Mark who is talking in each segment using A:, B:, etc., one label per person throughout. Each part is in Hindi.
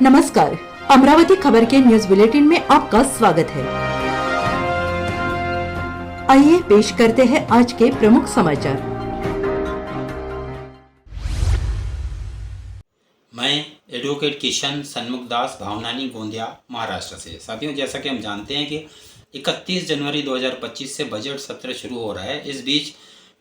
A: नमस्कार, अमरावती खबर के न्यूज बुलेटिन में आपका स्वागत है। आइए पेश करते हैं आज के प्रमुख समाचार।
B: मैं एडवोकेट किशन सन्मुख दास भावनानी गोंदिया महाराष्ट्र से। साथियों, जैसा कि हम जानते हैं कि 31 जनवरी 2025 से बजट सत्र शुरू हो रहा है। इस बीच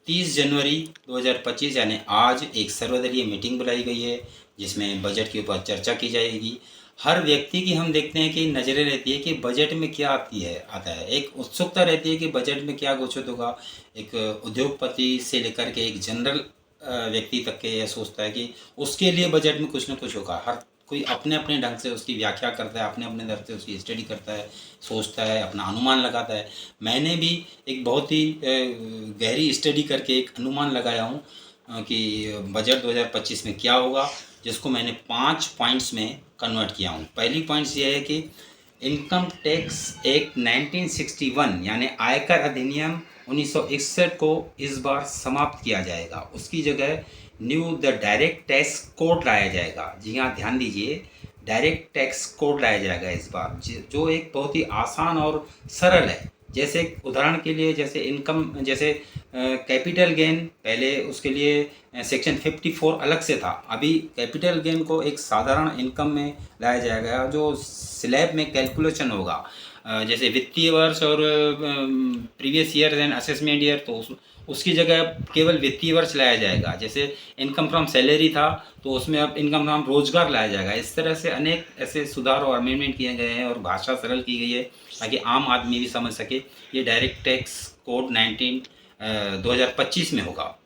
B: 30 जनवरी 2025 यानी आज एक सर्वदलीय मीटिंग बुलाई गई है जिसमें बजट के ऊपर चर्चा की जाएगी। हर व्यक्ति की हम देखते हैं कि नज़रें रहती है कि बजट में क्या आता है। एक उत्सुकता रहती है कि बजट में क्या घोषित होगा। एक उद्योगपति से लेकर के एक जनरल व्यक्ति तक के यह सोचता है कि उसके लिए बजट में कुछ न कुछ होगा। हर कोई अपने अपने ढंग से उसकी व्याख्या करता है, अपने अपने ढंग से उसकी स्टडी करता है, सोचता है, अपना अनुमान लगाता है। मैंने भी एक बहुत ही गहरी स्टडी करके एक अनुमान लगाया हूँ कि बजट 2025 में क्या होगा, जिसको मैंने 5 पॉइंट्स में कन्वर्ट किया हूँ। पहली पॉइंट्स ये है कि इनकम टैक्स एक्ट 1961 यानी आयकर अधिनियम 1961 को इस बार समाप्त किया जाएगा। उसकी जगह new the direct tax code लाया जाएगा। जी हाँ, ध्यान दीजिए, डायरेक्ट टैक्स कोड लाया जाएगा इस बार, जो एक बहुत ही आसान और सरल है। जैसे उदाहरण के लिए, जैसे इनकम, जैसे कैपिटल गेन, पहले उसके लिए सेक्शन 54 अलग से था। अभी कैपिटल गेन को एक साधारण इनकम में लाया जाएगा जो स्लैब में कैलकुलेशन होगा। जैसे वित्तीय वर्ष और previous year and assessment year, तो उसकी जगह केवल वित्तीय वर्ष लाया जाएगा। जैसे इनकम फ्रॉम सैलरी था तो उसमें अब इनकम फ्रॉम रोजगार लाया जाएगा। इस तरह से अनेक ऐसे सुधार और अमेंडमेंट किए गए हैं और भाषा सरल की गई है ताकि आम आदमी भी समझ सके। ये डायरेक्ट टैक्स कोड 2025 में होगा।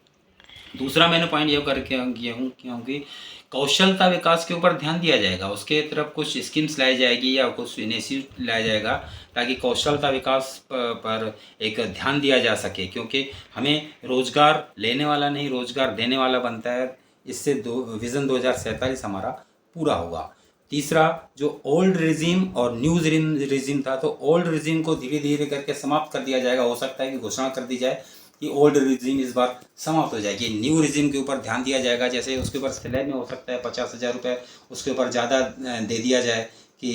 B: दूसरा मैंने पॉइंट ये करके किया हूँ क्योंकि कौशलता विकास के ऊपर ध्यान दिया जाएगा। उसके तरफ कुछ स्कीम्स लाई जाएगी या कुछ इनिशिएटिव लाया जाएगा ताकि कौशलता विकास पर एक ध्यान दिया जा सके, क्योंकि हमें रोजगार लेने वाला नहीं, रोजगार देने वाला बनता है। इससे विज़न 2047 हमारा पूरा होगा। तीसरा, जो ओल्ड रिजीम और न्यू रिजीम था, तो ओल्ड रिजीम को धीरे धीरे करके समाप्त कर दिया जाएगा। हो सकता है कि घोषणा कर दी जाए कि ओल्ड रिजीम इस बार समाप्त हो जाएगी। न्यू रिजीम के ऊपर ध्यान दिया जाएगा। जैसे उसके ऊपर स्लैब में हो सकता है 50,000 रुपये उसके ऊपर ज़्यादा दे दिया जाए, कि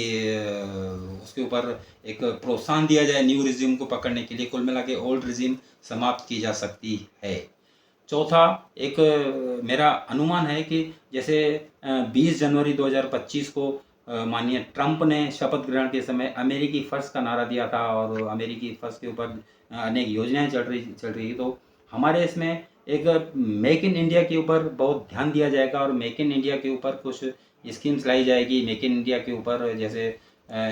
B: उसके ऊपर एक प्रोत्साहन दिया जाए न्यू रिजीम को पकड़ने के लिए। कुल मिला के ओल्ड रिजीम समाप्त की जा सकती है। चौथा, एक मेरा अनुमान है कि जैसे 20 जनवरी 2025 को माननीय ट्रंप ने शपथ ग्रहण के समय अमेरिकी फ़र्स्ट का नारा दिया था और अमेरिकी फ़र्स्ट के ऊपर अनेक योजनाएं चल रही। तो हमारे इसमें एक मेक इन इंडिया के ऊपर बहुत ध्यान दिया जाएगा और मेक इन इंडिया के ऊपर कुछ स्कीम्स लाई जाएगी। मेक इन इंडिया के ऊपर जैसे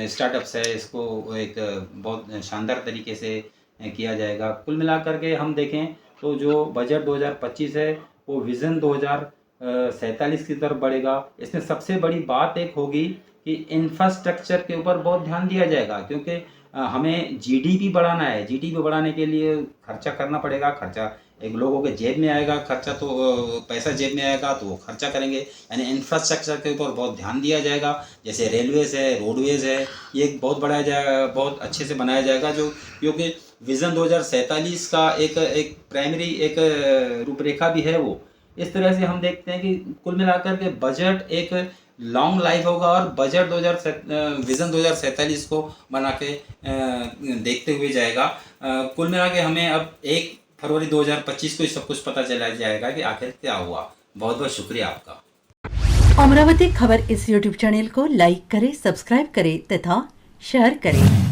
B: स्टार्टअप्स है, इसको एक बहुत शानदार तरीके से किया जाएगा। कुल मिलाकर के हम देखें तो जो बजट 2025 है वो विज़न 2047 की तरफ बढ़ेगा। इसमें सबसे बड़ी बात एक होगी कि इंफ्रास्ट्रक्चर के ऊपर बहुत ध्यान दिया जाएगा, क्योंकि हमें जीडीपी बढ़ाना है। जीडीपी बढ़ाने के लिए खर्चा करना पड़ेगा। खर्चा एक लोगों के जेब में आएगा, खर्चा तो पैसा जेब में आएगा तो वो खर्चा करेंगे। यानी इंफ्रास्ट्रक्चर के ऊपर बहुत ध्यान दिया जाएगा। जैसे रेलवेज है, रोडवेज है, ये एक बहुत बढ़ाया जाएगा, बहुत अच्छे से बनाया जाएगा, जो क्योंकि विज़न 2047 का एक प्राइमरी एक रूपरेखा भी है वो। इस तरह से हम देखते हैं कि कुल मिलाकर के बजट एक लॉन्ग लाइफ होगा और बजट विज़न 2047 को बना के देखते हुए जाएगा। कुल मिला के हमें अब 1 फरवरी 2025 को ही सब कुछ पता चला जाएगा कि आखिर क्या हुआ। बहुत बहुत शुक्रिया आपका।
A: अमरावती खबर इस यूट्यूब चैनल को लाइक करें, सब्सक्राइब करें तथा शेयर करें।